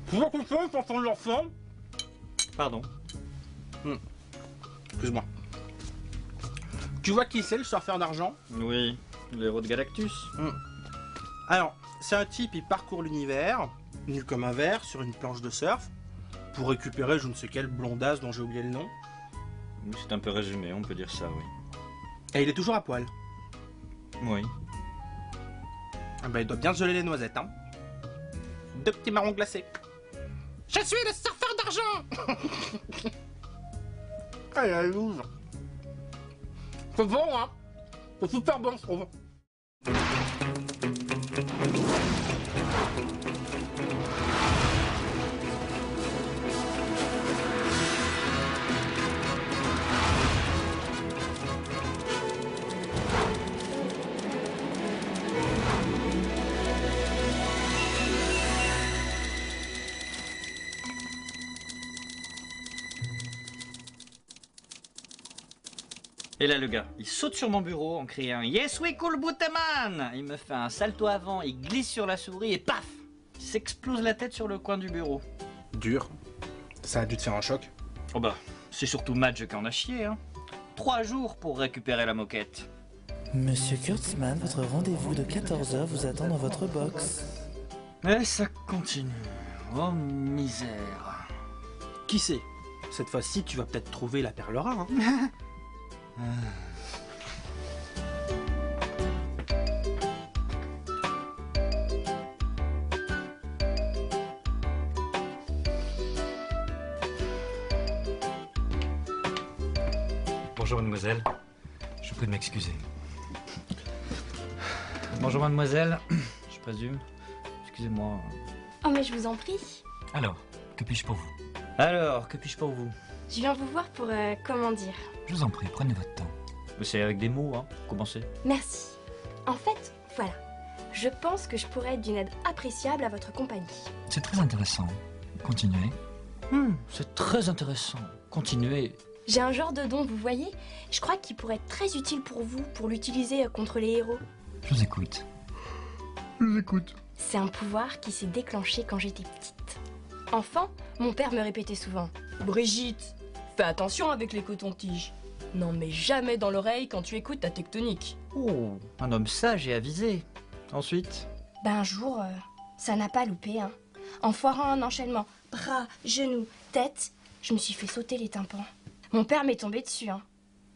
Tu vois quelque chose pour ton enfant? Pardon. Excuse-moi. Tu vois qui c'est le surfeur d'argent? Oui, l'héros de Galactus. Alors, c'est un type, il parcourt l'univers, nu comme un verre, sur une planche de surf, pour récupérer je ne sais quelle blondasse dont j'ai oublié le nom. C'est un peu résumé, on peut dire ça, oui. Et il est toujours à poil. Oui. Ah ben, il doit bien geler les noisettes, hein. 2 petits marrons glacés. Je suis le surfeur d'argent. Ah, il a la loose. C'est bon, hein. C'est super bon, je trouve. Et là, le gars, il saute sur mon bureau en criant « Yes, we cool Bootaman !» Il me fait un salto avant, il glisse sur la souris et paf, il s'explose la tête sur le coin du bureau. Dur. Ça a dû te faire un choc. Oh bah, c'est surtout Madge qui en a chié, hein. 3 jours pour récupérer la moquette. Monsieur Kurtzman, votre rendez-vous de 14h vous attend dans votre box. Et ça continue. Oh misère. Qui sait? Cette fois-ci, tu vas peut-être trouver la perle rare, hein. Bonjour mademoiselle, je vous prie de m'excuser. Bonjour mademoiselle, je présume. Excusez-moi. Oh mais je vous en prie. Alors, que puis-je pour vous? Alors, que puis-je pour vous? Je viens vous voir pour, comment dire. Je vous en prie, prenez votre temps. C'est avec des mots, hein, commencez. Merci. En fait, voilà. Je pense que je pourrais être d'une aide appréciable à votre compagnie. C'est très intéressant. Continuez. C'est très intéressant. Continuez. J'ai un genre de don, vous voyez. Je crois qu'il pourrait être très utile pour vous, pour l'utiliser contre les héros. Je vous écoute. Je vous écoute. C'est un pouvoir qui s'est déclenché quand j'étais petite. Enfant, mon père me répétait souvent « Brigitte, fais attention avec les cotons-tiges. Non mais jamais dans l'oreille quand tu écoutes ta tectonique. » Oh, un homme sage et avisé. Ensuite? Ben un jour, ça n'a pas loupé, hein. En foirant un enchaînement, bras, genoux, tête, je me suis fait sauter les tympans. Mon père m'est tombé dessus, hein.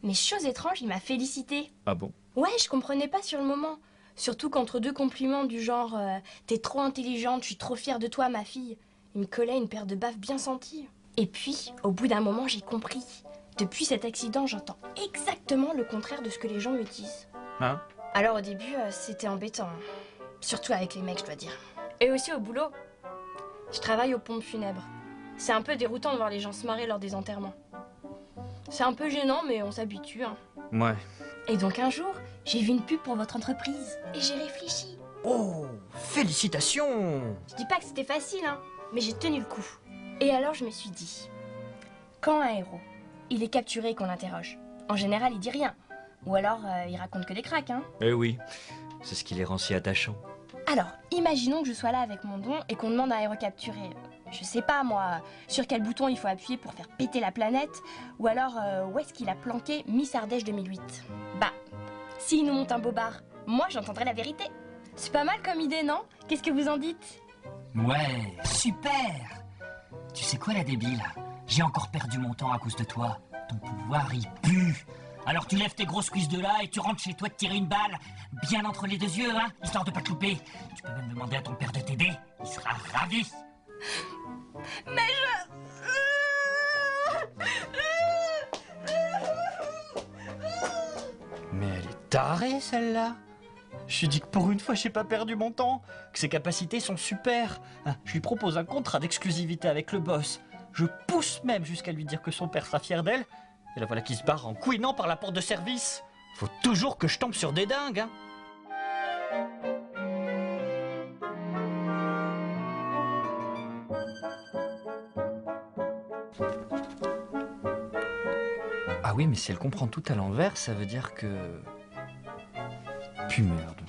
Mais chose étrange, il m'a félicité. Ah bon? Ouais, je comprenais pas sur le moment. Surtout qu'entre 2 compliments du genre t'es trop intelligente, je suis trop fière de toi, ma fille. Il me collait une paire de baffes bien senties. Et puis, au bout d'un moment, j'ai compris. Depuis cet accident, j'entends exactement le contraire de ce que les gens me disent. Hein? Alors au début, c'était embêtant. Surtout avec les mecs, je dois dire. Et aussi au boulot. Je travaille aux pompes funèbres. C'est un peu déroutant de voir les gens se marrer lors des enterrements. C'est un peu gênant, mais on s'habitue, hein. Ouais. Et donc un jour, j'ai vu une pub pour votre entreprise. Et j'ai réfléchi. Oh, félicitations! Je dis pas que c'était facile, hein, mais j'ai tenu le coup. Et alors je me suis dit, quand un héros, il est capturé et qu'on l'interroge, en général il dit rien. Ou alors il raconte que des cracks, hein. Eh oui, c'est ce qui les rend si attachants. Alors, imaginons que je sois là avec mon don et qu'on demande à un héros capturé. Je sais pas moi, sur quel bouton il faut appuyer pour faire péter la planète, ou alors où est-ce qu'il a planqué Miss Ardèche 2008. Bah, s'il nous monte un bobard, moi j'entendrai la vérité. C'est pas mal comme idée, non? Qu'est-ce que vous en dites? Ouais, super! Tu sais quoi, la débile? J'ai encore perdu mon temps à cause de toi. Ton pouvoir, il pue. Alors tu lèves tes grosses cuisses de là et tu rentres chez toi te tirer une balle, bien entre les 2 yeux, hein, histoire de pas te louper. Tu peux même demander à ton père de t'aider, il sera ravi. Mais Mais elle est tarée, celle-là. Je lui dis que pour une fois, j'ai pas perdu mon temps, que ses capacités sont super. Hein, je lui propose un contrat d'exclusivité avec le boss. Je pousse même jusqu'à lui dire que son père sera fier d'elle. Et la voilà qui se barre en couinant par la porte de service. Faut toujours que je tombe sur des dingues, hein. Ah oui, mais si elle comprend tout à l'envers, ça veut dire que... Puis merde.